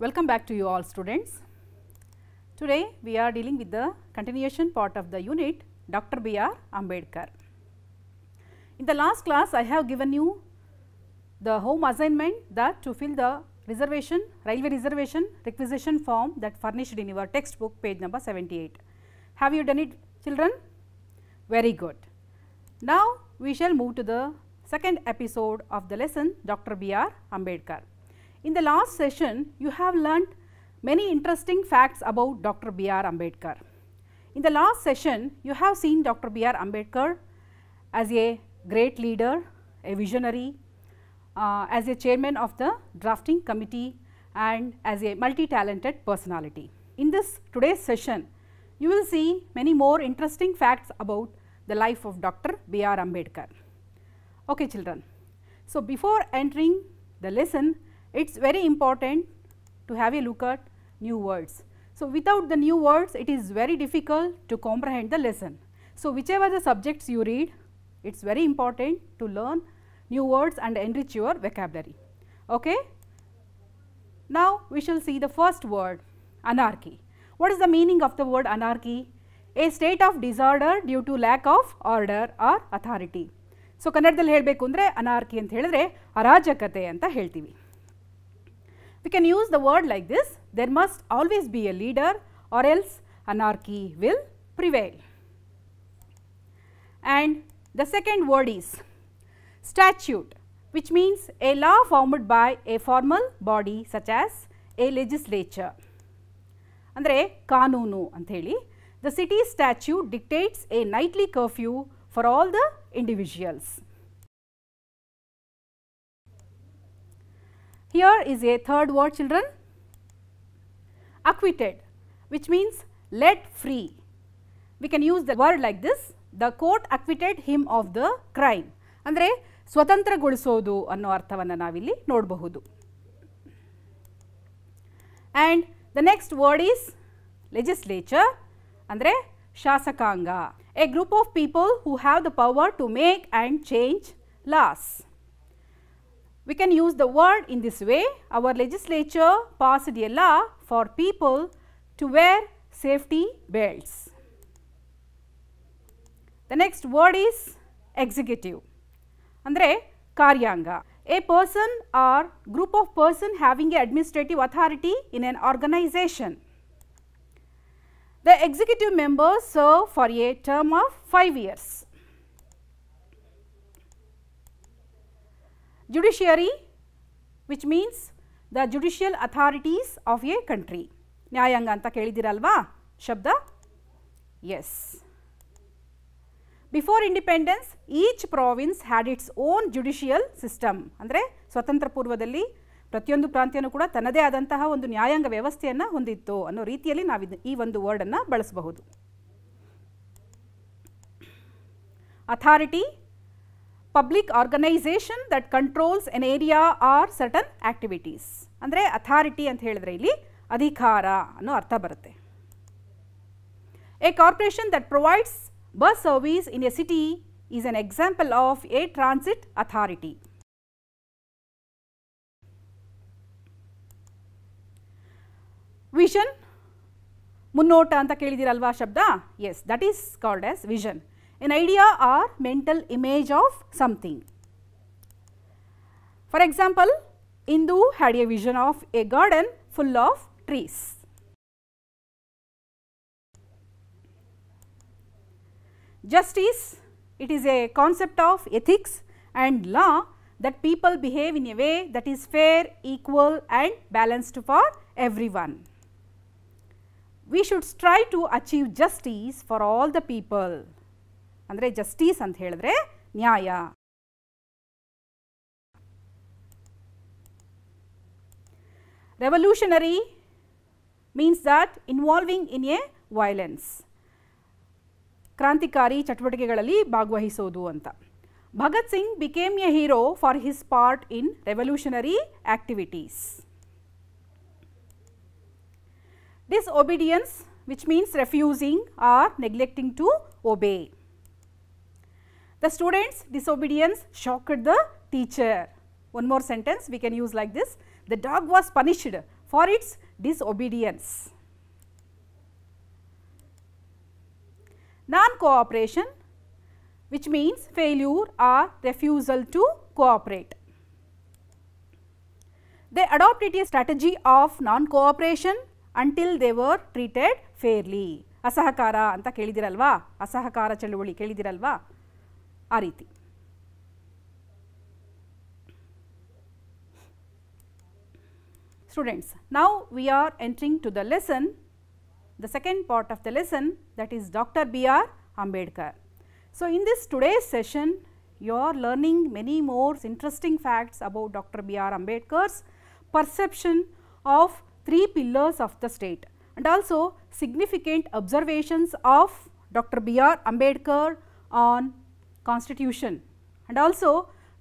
Welcome back to you all students. Today we are dealing with the continuation part of the unit Dr. B.R. Ambedkar. In the last class I have given you the home assignment that to fill the reservation, railway reservation requisition form that furnished in your textbook page number 78. Have you done it, children? Very good. Now we shall move to the second episode of the lesson Dr. B.R. Ambedkar. In the last session, you have learnt many interesting facts about Dr. B.R. Ambedkar. In the last session, you have seen Dr. B.R. Ambedkar as a great leader, a visionary, as a chairman of the drafting committee and as a multi-talented personality. In this today's session, you will see many more interesting facts about the life of Dr. B.R. Ambedkar. Okay, children. So, before entering the lesson, it is very important to have a look at new words. So, without the new words it is very difficult to comprehend the lesson. So, whichever the subjects you read, it is very important to learn new words and enrich your vocabulary. Okay? Now, we shall see the first word, anarchy. What is the meaning of the word anarchy? A state of disorder due to lack of order or authority. So, ಕನ್ನಡದಲ್ಲಿ ಹೇಳಬೇಕು ಅಂದರೆ anarchy ಅಂತ ಹೇಳಿದ್ರೆ ಅರಾಜಕತೆ ಅಂತ ಹೇಳ್ತೀವಿ. We can use the word like this, there must always be a leader or else anarchy will prevail. And the second word is statute, which means a law formed by a formal body such as a legislature. ಅಂದರೆ ಕಾನೂನು ಅಂತ ಹೇಳಿ. The city statute dictates a nightly curfew for all the individuals. Here is a third word, children, acquitted, which means let free. We can use the word like this, the court acquitted him of the crime. ಅಂದರೆ ಸ್ವತಂತ್ರಗೊಳಿಸೋದು ಅನ್ನೋ ಅರ್ಥವನ್ನು ನಾವಿಲ್ಲಿ ನೋಡಬಹುದು. And the next word is legislature, ಅಂದರೆ ಶಾಸಕಾಂಗ, a group of people who have the power to make and change laws. We can use the word in this way, our legislature passed a law for people to wear safety belts. The next word is executive, ಅಂದರೆ ಕಾರ್ಯಾಂಗ, a person or group of person having a administrative authority in an organization. The executive members serve for a term of 5 years. Judiciary, which means the judicial authorities of a country. ನ್ಯಾಯಾಂಗ ಅಂತ ಕೇಳಿದಿರಲ್ವಾ ಶಬ್ದ? Yes. Before independence, each province had its own judicial system. ಅಂದರೆ ಸ್ವತಂತ್ರ ಪೂರ್ವದಲ್ಲಿ ಪ್ರತಿಯೊಂದು ಪ್ರಾಂತ್ಯನೂ ಕೂಡ ತನ್ನದೇ ಆದಂತಹ ಒಂದು ನ್ಯಾಯಾಂಗ ವ್ಯವಸ್ಥೆಯನ್ನು ಹೊಂದಿತ್ತು ಅನ್ನೋ ರೀತಿಯಲ್ಲಿ ನಾವು ಈ ಒಂದು ವರ್ಡನ್ನು ಬಳಸಬಹುದು. Authority, public organization that controls an area or certain activities. ಅಂದರೆ ಅಥಾರಿಟಿ ಅಂತ ಹೇಳಿದ್ರೆ ಇಲ್ಲಿ ಅಧಿಕಾರ ಅನ್ನೋ ಅರ್ಥ ಬರುತ್ತೆ. A corporation that provides bus service in a city is an example of a transit authority. Vision, ಮುನ್ನೋಟ ಅಂತ ಕೇಳಿದಿರಲ್ವಾ ಶಬ್ದ? Yes, that is called as vision. An idea or mental image of something. For example, Indu had a vision of a garden full of trees. Justice, it is a concept of ethics and law that people behave in a way that is fair, equal and balanced for everyone. We should strive to achieve justice for all the people. ಅಂದರೆ justice ಅಂತ ಹೇಳಿದ್ರೆ ನ್ಯಾಯ. Revolutionary means that involving in a violence. ಕ್ರಾಂತಿಕಾರಿ ಚಟುವಟಿಕೆಗಳಲ್ಲಿ ಭಾಗವಹಿಸೋದು ಅಂತ. Bhagat Singh became a hero for his part in revolutionary activities. Disobedience, which means refusing or neglecting to obey. The students' disobedience shocked the teacher. One more sentence we can use like this, the dog was punished for its disobedience. Non-cooperation, which means failure or refusal to cooperate. They adopted a strategy of non-cooperation until they were treated fairly. ಅಸಹಕಾರ ಅಂತ ಕೇಳಿದಿರಲ್ವಾ, ಅಸಹಕಾರ ಚಳುವಳಿ ಕೇಳಿದಿರಲ್ವಾ, ಆ ರೀತಿ. Students, now we are entering to the lesson, the second part of the lesson, that is Dr. B.R. Ambedkar. So, in this today's session, you are learning many more interesting facts about Dr. B.R. Ambedkar's perception of 3 pillars of the state, and also significant observations of Dr. B.R. Ambedkar on constitution, and also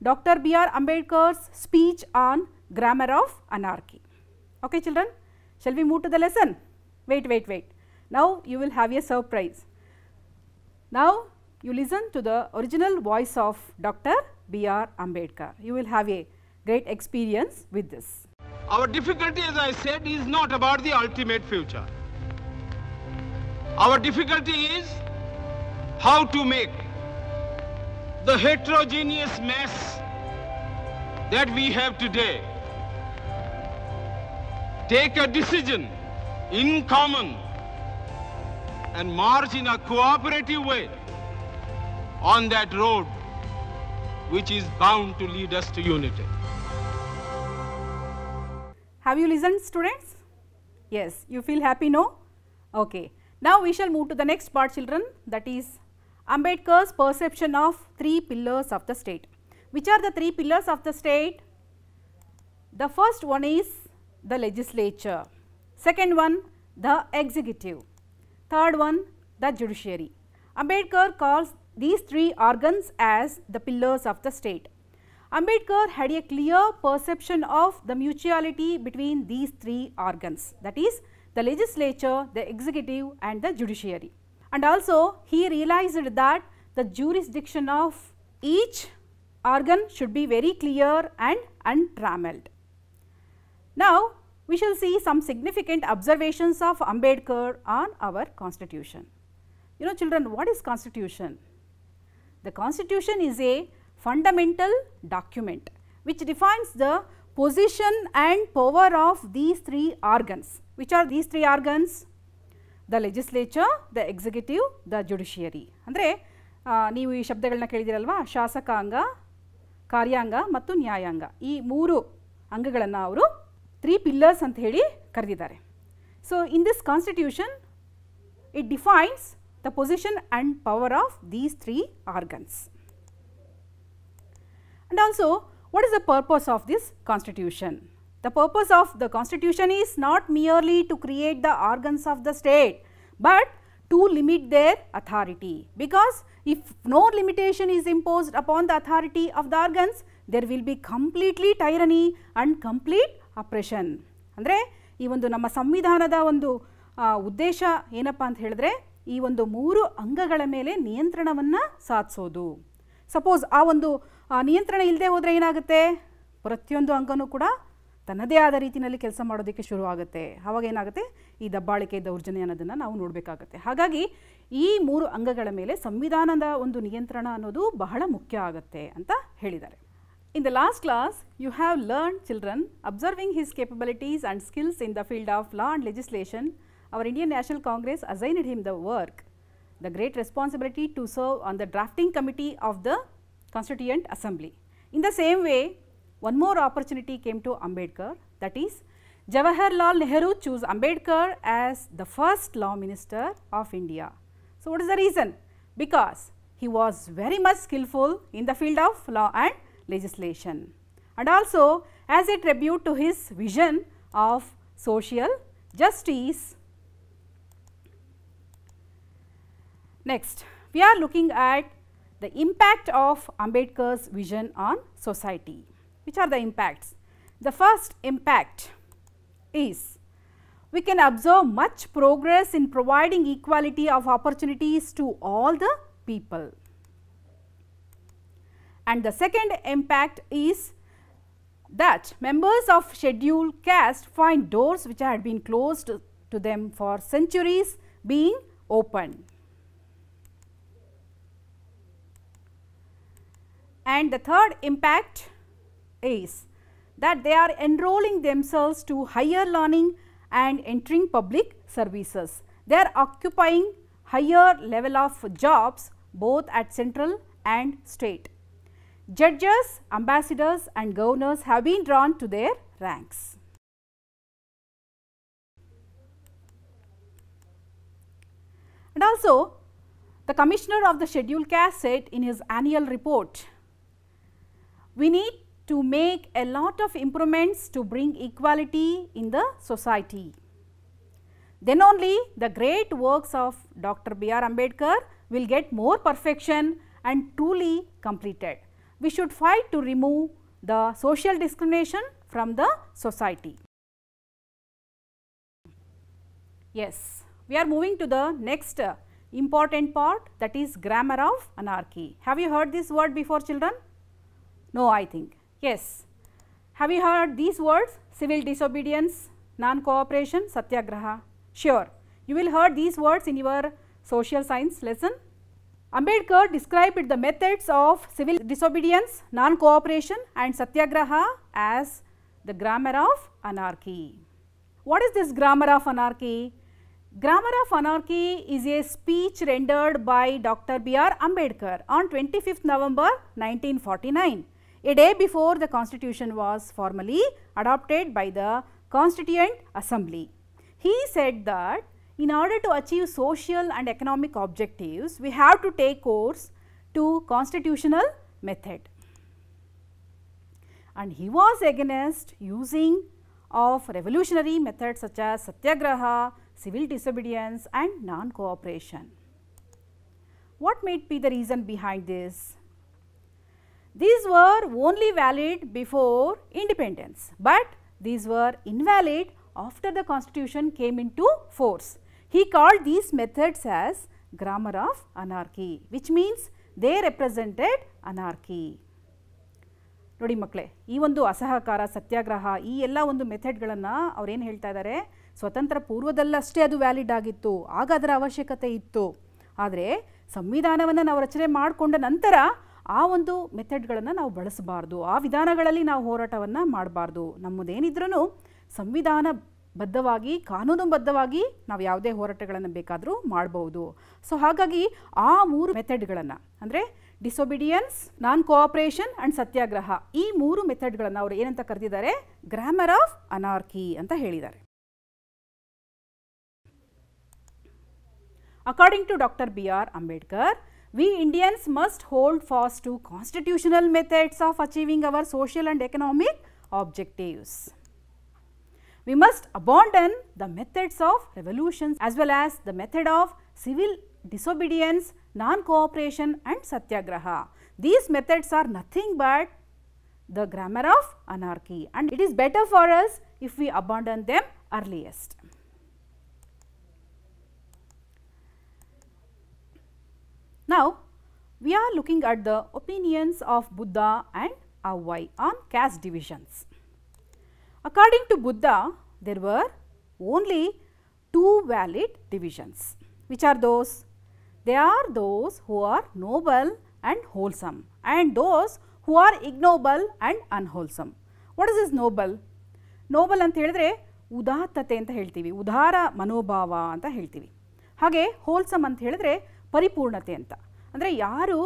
Dr. B.R. Ambedkar's speech on grammar of anarchy. Okay children, shall we move to the lesson? Wait. Now you will have a surprise. Now you listen to the original voice of Dr. B.R. Ambedkar. You will have a great experience with this. Our difficulty, as I said, is not about the ultimate future. Our difficulty is how to make the heterogeneous mess that we have today take a decision in common and march in a cooperative way on that road which is bound to lead us to unity. Have you listened, students? Yes, you feel happy, no? Okay. Now we shall move to the next part, children, that is Ambedkar's perception of 3 pillars of the state. Which are the 3 pillars of the state? The first one is the legislature, second one the executive, third one the judiciary. Ambedkar calls these 3 organs as the pillars of the state. Ambedkar had a clear perception of the mutuality between these 3 organs, that is the legislature, the executive and the judiciary. And also he realized that the jurisdiction of each organ should be very clear and untrammeled. Now we shall see some significant observations of Ambedkar on our constitution. You know children, what is constitution? The constitution is a fundamental document which defines the position and power of these 3 organs. Which are these 3 organs? The legislature, the executive, the judiciary. ಅಂದರೆ ನೀವು ಈ ಶಬ್ದಗಳನ್ನ ಕೇಳಿದಿರಲ್ವಾ, ಶಾಸಕಾಂಗ, ಕಾರ್ಯಾಂಗ ಮತ್ತು ನ್ಯಾಯಾಂಗ, ಈ 3 ಅಂಗಗಳನ್ನು ಅವರು 3 pillars ಅಂತ ಹೇಳಿ ಕರೆದಿದ್ದಾರೆ. So in this constitution it defines the position and power of these 3 organs. And also what is the purpose of this constitution? The purpose of the constitution is not merely to create the organs of the state, but to limit their authority, because if no limitation is imposed upon the authority of the organs, there will be completely tyranny and complete oppression. ಅಂದರೆ ಈ ಒಂದು ನಮ್ಮ ಸಂವಿಧಾನದ ಒಂದು ಉದ್ದೇಶ ಏನಪ್ಪ ಅಂತ ಹೇಳಿದ್ರೆ ಈ ಒಂದು 3 ಅಂಗಗಳ ಮೇಲೆ ನಿಯಂತ್ರಣವನ್ನು ಸಾಧಿಸೋದು. ಸಪೋಸ್ ಆ ಒಂದು ನಿಯಂತ್ರಣ ಇಲ್ಲದೆ ಹೋದರೆ ಏನಾಗುತ್ತೆ, ಪ್ರತಿಯೊಂದು ಅಂಗನೂ ಕೂಡ ತನ್ನದೇ ಆದ ರೀತಿಯಲ್ಲಿ ಕೆಲಸ ಮಾಡೋದಕ್ಕೆ ಶುರುವಾಗುತ್ತೆ. ಆವಾಗ ಏನಾಗುತ್ತೆ, ಈ ದಬ್ಬಾಳಿಕೆ ದೌರ್ಜನ್ಯ ಅನ್ನೋದನ್ನು ನಾವು ನೋಡಬೇಕಾಗುತ್ತೆ. ಹಾಗಾಗಿ ಈ 3 ಅಂಗಗಳ ಮೇಲೆ ಸಂವಿಧಾನದ ಒಂದು ನಿಯಂತ್ರಣ ಅನ್ನೋದು ಬಹಳ ಮುಖ್ಯ ಆಗುತ್ತೆ ಅಂತ ಹೇಳಿದ್ದಾರೆ. In the last class, you have learned children, observing his capabilities and skills in the field of law and legislation, our Indian National Congress assigned him the work, the great responsibility to serve on the drafting committee of the Constituent Assembly. In the same way, one more opportunity came to Ambedkar, that is Jawaharlal Nehru chose Ambedkar as the first law minister of India. So what is the reason? Because he was very much skillful in the field of law and legislation, and also as a tribute to his vision of social justice. Next, we are looking at the impact of Ambedkar's vision on society. Which are the impacts? The first impact is we can observe much progress in providing equality of opportunities to all the people. And the second impact is that members of scheduled caste find doors which had been closed to them for centuries being opened. And the third impact is that they are enrolling themselves to higher learning and entering public services. They are occupying higher level of jobs both at central and state. Judges, ambassadors and governors have been drawn to their ranks. And also, the Commissioner of the Scheduled Caste said in his annual report, we need to make a lot of improvements to bring equality in the society. Then only the great works of Dr. B.R. Ambedkar will get more perfection and truly completed. We should fight to remove the social discrimination from the society. Yes, we are moving to the next important part, that is grammar of anarchy. Have you heard this word before, children? No, I think. Yes. Have you heard these words? Civil disobedience, non-cooperation, satyagraha. Sure, you will heard these words in your social science lesson. Ambedkar described the methods of civil disobedience, non-cooperation and satyagraha as the grammar of anarchy. What is this grammar of anarchy? Grammar of Anarchy is a speech rendered by Dr. B.R. Ambedkar on 25th November 1949, a day before the Constitution was formally adopted by the Constituent Assembly. He said that in order to achieve social and economic objectives, we have to take course to constitutional method. And he was against using of revolutionary methods such as satyagraha, civil disobedience and non-cooperation. What might be the reason behind this? These were only valid before independence, but these were invalid after the Constitution came into force. He called these methods as grammar of anarchy, which means they represented anarchy. ನೋಡಿ ಮಕ್ಕಳೇ, ಈ ಒಂದು ಅಸಹಕಾರ, ಸತ್ಯಾಗ್ರಹ ಈ ಎಲ್ಲ ಒಂದು ಮೆಥಡ್ಗಳನ್ನು ಅವರೇನು ಹೇಳ್ತಾ ಇದ್ದಾರೆ, ಸ್ವತಂತ್ರ ಪೂರ್ವದಲ್ಲಷ್ಟೇ ಅದು ವ್ಯಾಲಿಡ್ ಆಗಿತ್ತು, ಆಗ ಅದರ ಅವಶ್ಯಕತೆ ಇತ್ತು. ಆದರೆ ಸಂವಿಧಾನವನ್ನು ನಾವು ರಚನೆ ಮಾಡಿಕೊಂಡ ನಂತರ ಆ ಒಂದು ಮೆಥಡ್ಗಳನ್ನು ನಾವು ಬಳಸಬಾರ್ದು, ಆ ವಿಧಾನಗಳಲ್ಲಿ ನಾವು ಹೋರಾಟವನ್ನು ಮಾಡಬಾರ್ದು. ನಮ್ಮದೇನಿದ್ರೂ ಸಂವಿಧಾನಬದ್ಧವಾಗಿ, ಕಾನೂನುಬದ್ಧವಾಗಿ ನಾವು ಯಾವುದೇ ಹೋರಾಟಗಳನ್ನು ಬೇಕಾದರೂ ಮಾಡಬಹುದು. ಸೊ ಹಾಗಾಗಿ ಆ ಮೂರು ಮೆಥಡ್ಗಳನ್ನು ಅಂದರೆ ಡಿಸೊಬಿಡಿಯನ್ಸ್, ನಾನ್ ಕೋಆಪರೇಷನ್ ಆ್ಯಂಡ್ ಸತ್ಯಾಗ್ರಹ, ಈ ಮೂರು ಮೆಥಡ್ಗಳನ್ನು ಅವರು ಏನಂತ ಕರೆದಿದ್ದಾರೆ, ಗ್ರಾಮರ್ ಆಫ್ ಅನಾರ್ಕಿ ಅಂತ ಹೇಳಿದ್ದಾರೆ. According to Dr. B.R. Ambedkar, we Indians must hold fast to constitutional methods of achieving our social and economic objectives. We must abandon the methods of revolutions as well as the method of civil disobedience, non-cooperation and satyagraha. These methods are nothing but the grammar of anarchy, and it is better for us if we abandon them earliest. Now, we are looking at the opinions of Buddha and Avai on caste divisions. According to Buddha, there were only two valid divisions. Which are those? They are those who are noble and wholesome, and those who are ignoble and unwholesome. What is this noble? Noble ಅಂತ ಹೇಳಿದ್ರೆ ಉದಾತ್ತತೆ ಅಂತ ಹೇಳ್ತೀವಿ, ಉದಾರ ಮನೋಭಾವ ಅಂತ ಹೇಳ್ತೀವಿ. ಹಾಗೆ wholesome ಅಂತ ಹೇಳಿದ್ರೆ ಪರಿಪೂರ್ಣತೆ ಅಂತ. ಅಂದರೆ ಯಾರು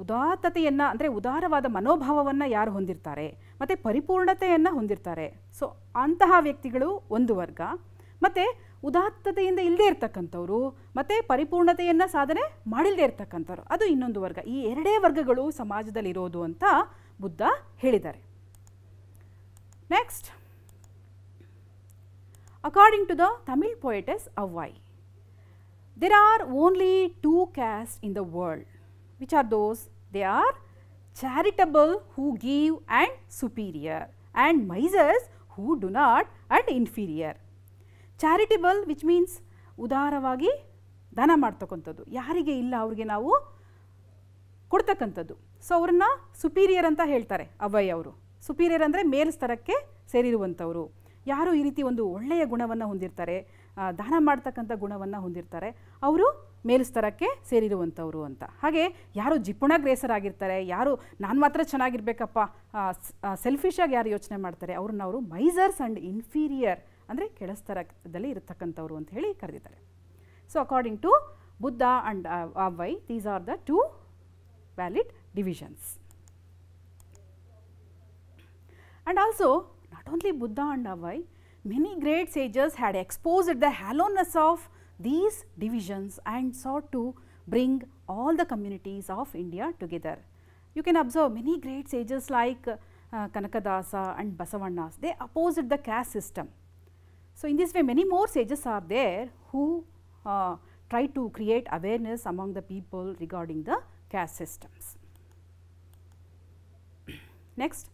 ಉದಾತ್ತತೆಯನ್ನು ಅಂದರೆ ಉದಾರವಾದ ಮನೋಭಾವವನ್ನು ಯಾರು ಹೊಂದಿರ್ತಾರೆ ಮತ್ತು ಪರಿಪೂರ್ಣತೆಯನ್ನು ಹೊಂದಿರ್ತಾರೆ, ಸೊ ಅಂತಹ ವ್ಯಕ್ತಿಗಳು ಒಂದು ವರ್ಗ. ಮತ್ತು ಉದಾತ್ತತೆಯಿಂದ ಇಲ್ಲದೇ ಇರ್ತಕ್ಕಂಥವ್ರು ಮತ್ತು ಪರಿಪೂರ್ಣತೆಯನ್ನು ಸಾಧನೆ ಮಾಡಿಲ್ಲದೆ ಇರ್ತಕ್ಕಂಥವ್ರು, ಅದು ಇನ್ನೊಂದು ವರ್ಗ. ಈ ಎರಡೇ ವರ್ಗಗಳು ಸಮಾಜದಲ್ಲಿರೋದು ಅಂತ ಬುದ್ಧ ಹೇಳಿದ್ದಾರೆ. Next, according to the Tamil poetess Avvai, there are only two castes in the world. Which are those? They are charitable who give and superior, and misers who do not and inferior. Charitable which means ಉದಾರವಾಗಿ ದಾನ ಮಾಡ್ತಕ್ಕಂಥದ್ದು, ಯಾರಿಗೆ ಇಲ್ಲ ಅವ್ರಿಗೆ ನಾವು ಕೊಡ್ತಕ್ಕಂಥದ್ದು. So ಅವ್ರನ್ನ superior ಅಂತ ಹೇಳ್ತಾರೆ ಅವ್ವೈ ಅವರು. ಸುಪೀರಿಯರ್ ಅಂದರೆ ಮೇಲ್ಸ್ತರಕ್ಕೆ ಸೇರಿರುವಂಥವರು. ಯಾರು ಈ ರೀತಿ ಒಂದು ಒಳ್ಳೆಯ ಗುಣವನ್ನು ಹೊಂದಿರ್ತಾರೆ, ದಾನ ಮಾಡ್ತಕ್ಕಂಥ ಗುಣವನ್ನು ಹೊಂದಿರ್ತಾರೆ, ಅವರು ಮೇಲ್ಸ್ತರಕ್ಕೆ ಸೇರಿರುವಂಥವ್ರು ಅಂತ. ಹಾಗೆ ಯಾರು ಜಿಪುಣಗ್ರೇಸರಾಗಿರ್ತಾರೆ, ಯಾರು ನಾನು ಮಾತ್ರ ಚೆನ್ನಾಗಿರ್ಬೇಕಪ್ಪ, ಸೆಲ್ಫಿಶಾಗಿ ಯಾರು ಯೋಚನೆ ಮಾಡ್ತಾರೆ, ಅವ್ರನ್ನ ಅವರು ಮೈಸರ್ಸ್ ಆ್ಯಂಡ್ ಇನ್ಫೀರಿಯರ್ ಅಂದರೆ ಕೆಳಸ್ತರದಲ್ಲಿ ಇರತಕ್ಕಂಥವ್ರು ಅಂತ ಹೇಳಿ ಕರೆದಿದ್ದಾರೆ. So according to Buddha and ಅವೈ, these are the two valid divisions. And also, not only Buddha and Avai, many great sages had exposed the hollowness of these divisions and sought to bring all the communities of India together. You can observe many great sages like Kanakadasa and Basavannas, they opposed the caste system. So in this way, many more sages are there who try to create awareness among the people regarding the caste systems. Next,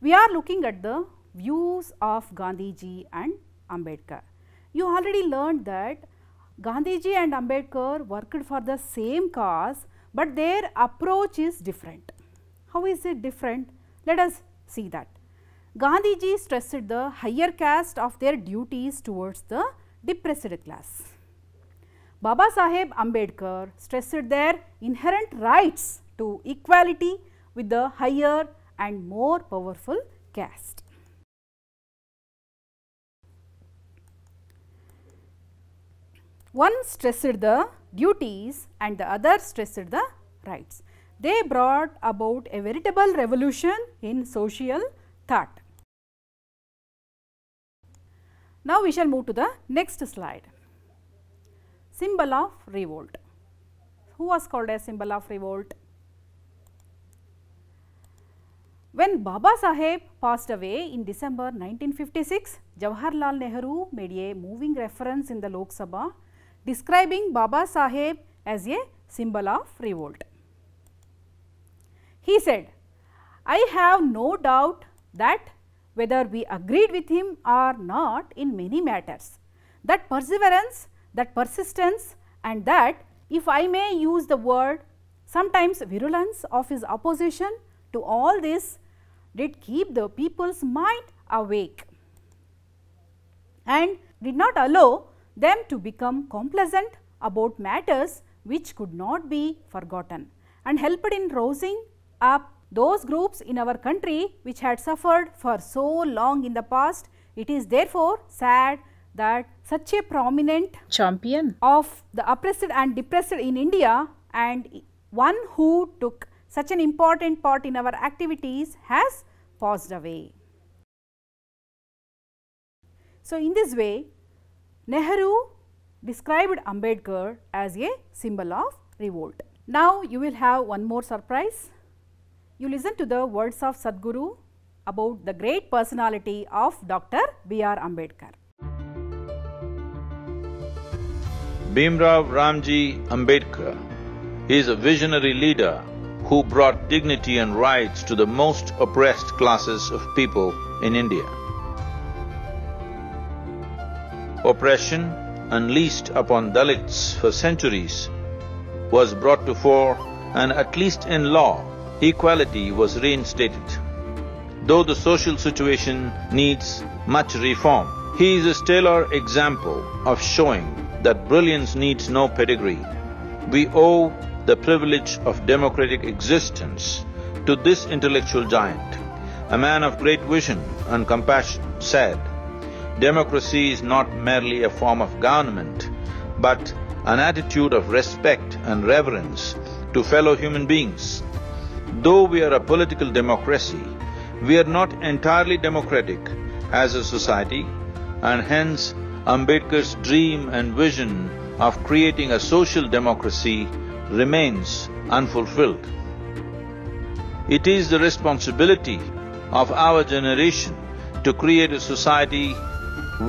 we are looking at the views of Gandhiji and Ambedkar. You already learned that Gandhiji and Ambedkar worked for the same cause, but their approach is different. How is it different? Let us see that. Gandhiji stressed the higher caste of their duties towards the depressed class. Baba Saheb Ambedkar stressed their inherent rights to equality with the higher and more powerful caste. One stressed the duties and the other stressed the rights. They brought about a veritable revolution in social thought. Now we shall move to the next slide. Symbol of revolt. Who was called as symbol of revolt? When Baba Saheb passed away in December 1956, Jawaharlal Nehru made a moving reference in the Lok Sabha describing Baba Saheb as a symbol of revolt. He said, "I have no doubt that whether we agreed with him or not in many matters, that perseverance, that persistence, and that, if I may use the word, sometimes virulence of his opposition to all this did keep the people's mind awake and did not allow them to become complacent about matters which could not be forgotten, and helped in rousing up those groups in our country which had suffered for so long in the past. It is therefore sad that such a prominent champion of the oppressed and depressed in India, and one who took such an important part in our activities, has passed away." So in this way, Nehru described Ambedkar as a symbol of revolt. Now you will have one more surprise. You listen to the words of Sadhguru about the great personality of Dr. B.R. Ambedkar. Bhimrao Ramji Ambedkar is a visionary leader who brought dignity and rights to the most oppressed classes of people in India. Oppression unleashed upon Dalits for centuries was brought to fore, and at least in law, equality was reinstated. Though the social situation needs much reform, he is a stellar example of showing that brilliance needs no pedigree. We owe the privilege of democratic existence to this intellectual giant. A man of great vision and compassion said, "Democracy is not merely a form of government, but an attitude of respect and reverence to fellow human beings. Though we are a political democracy, we are not entirely democratic as a society, and hence Ambedkar's dream and vision of creating a social democracy remains unfulfilled. It is the responsibility of our generation to create a society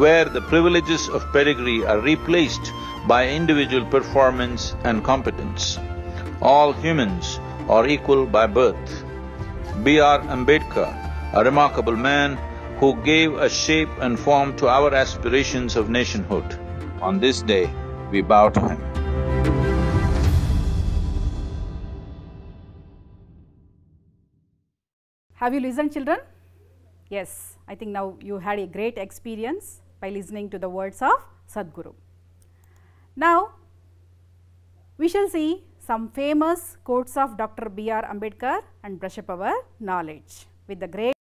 where the privileges of pedigree are replaced by individual performance and competence. All humans are equal by birth. B.R. Ambedkar, a remarkable man who gave a shape and form to our aspirations of nationhood. On this day, we bow to him." Have you listened, children? Yes, I think now you had a great experience by listening to the words of Sadhguru. Now, we shall see some famous quotes of Dr. B.R. Ambedkar and brush up our knowledge with the great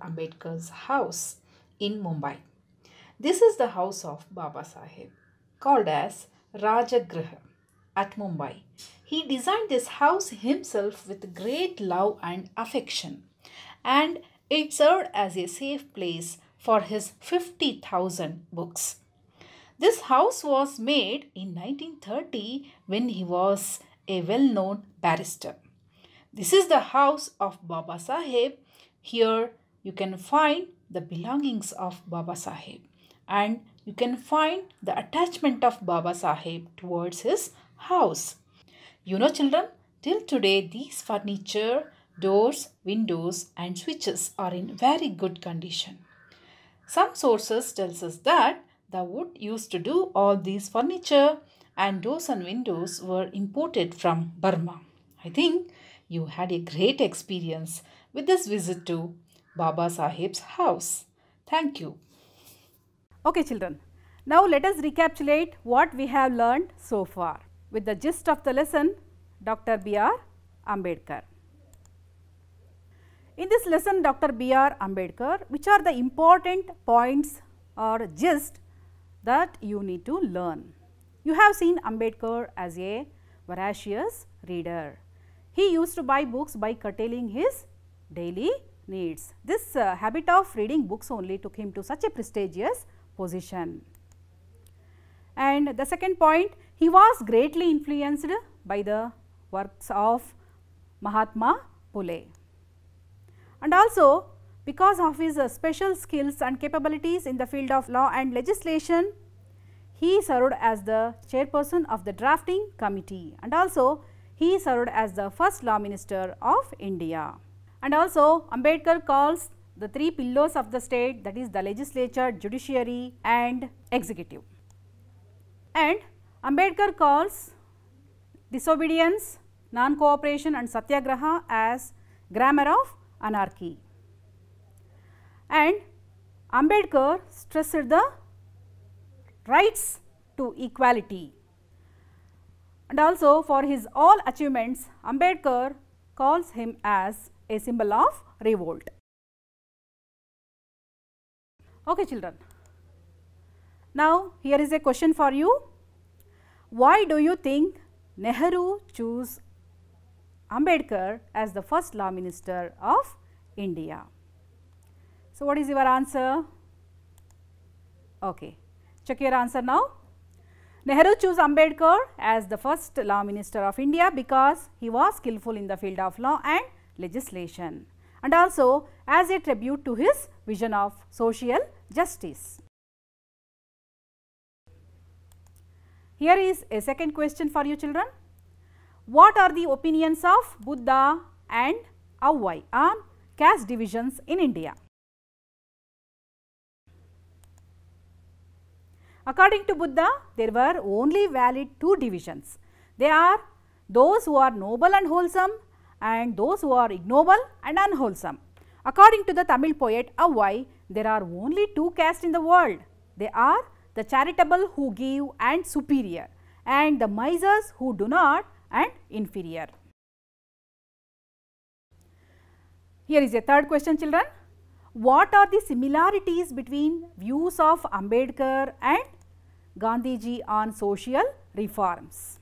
Ambedkar's house in Mumbai. This is the house of Baba Saheb, called as Rajagriha at Mumbai. He designed this house himself with great love and affection, and it served as a safe place for his 50,000 books. This house was made in 1930 when he was a well-known barrister. This is the house of Baba Saheb. Here you can find the belongings of Baba Saheb, and you can find the attachment of Baba Saheb towards his house. You know, children, till today these furniture, doors, windows and switches are in very good condition. Some sources tells us that the wood used to do all these furniture and doors and windows were imported from Burma. I think you had a great experience with this visit to Baba Saheb's house. Thank you. Okay children, now let us recapitulate what we have learned so far with the gist of the lesson, Dr. B.R. Ambedkar. In this lesson, Dr. B.R. Ambedkar, which are the important points or gist that you need to learn? You have seen Ambedkar as a voracious reader. He used to buy books by curtailing his daily needs. This habit of reading books only took him to such a prestigious position. And the second point, he was greatly influenced by the works of Mahatma Phule. And also because of his special skills and capabilities in the field of law and legislation, he served as the chairperson of the drafting committee, and also he served as the first law minister of India. And also Ambedkar calls the three pillars of the state, that is the legislature, judiciary and executive. And Ambedkar calls disobedience, non-cooperation and satyagraha as grammar of anarchy. And Ambedkar stressed the rights to equality. And also for his all achievements, Ambedkar calls him as a symbol of revolt. Okay children, now here is a question for you. Why do you think Nehru chose Ambedkar as the first law minister of India? So what is your answer? Okay, check your answer now. Nehru chose Ambedkar as the first law minister of India because he was skillful in the field of law and legislation, and also as a tribute to his vision of social justice. Here is a second question for you children. What are the opinions of Buddha and Avvai on caste divisions in India? According to Buddha, there were only valid two divisions. They are those who are noble and wholesome and those who are ignoble and unwholesome. According to the Tamil poet Avvai, there are only two castes in the world. They are the charitable who give and superior, and the misers who do not and inferior. Here is a third question children. what are the similarities between views of Ambedkar and Gandhiji on social reforms?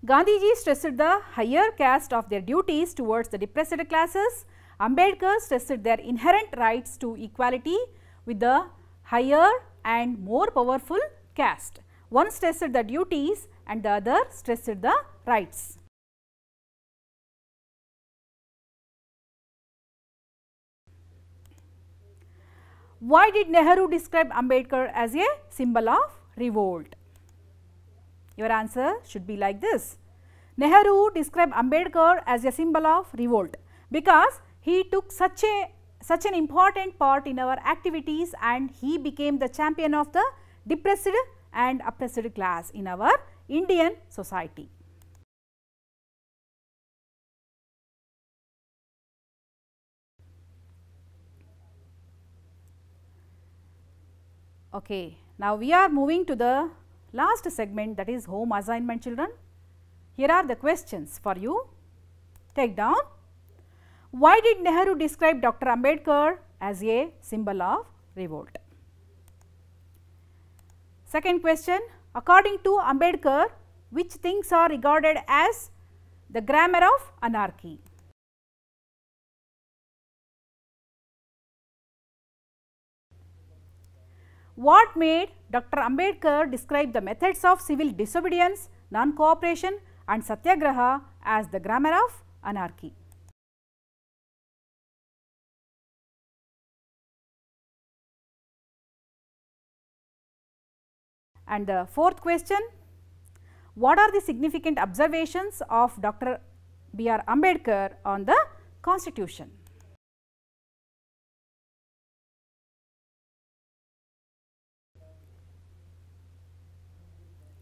Gandhiji stressed the higher caste of their duties towards the depressed classes. Ambedkar stressed their inherent rights to equality with the higher and more powerful caste. One stressed the duties and the other stressed the rights. Why did Nehru describe Ambedkar as a symbol of revolt? Your answer should be like this. Nehru described Ambedkar as a symbol of revolt because he took such an important part in our activities and he became the champion of the depressed and oppressed class in our Indian society. Okay, now we are moving to the last segment, that is home assignment, children. Here are the questions for you. Take down. Why did Nehru describe Dr. Ambedkar as a symbol of revolt? Second question, according to Ambedkar, which things are regarded as the grammar of anarchy? What made Dr. Ambedkar describe the methods of civil disobedience, non-cooperation and satyagraha as the grammar of anarchy? And the fourth question, what are the significant observations of Dr. B.R. Ambedkar on the Constitution?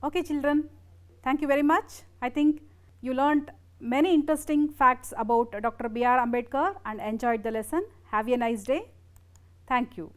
Okay, children, thank you very much. I think you learned many interesting facts about Dr. B.R. Ambedkar and enjoyed the lesson. Have a nice day. Thank you.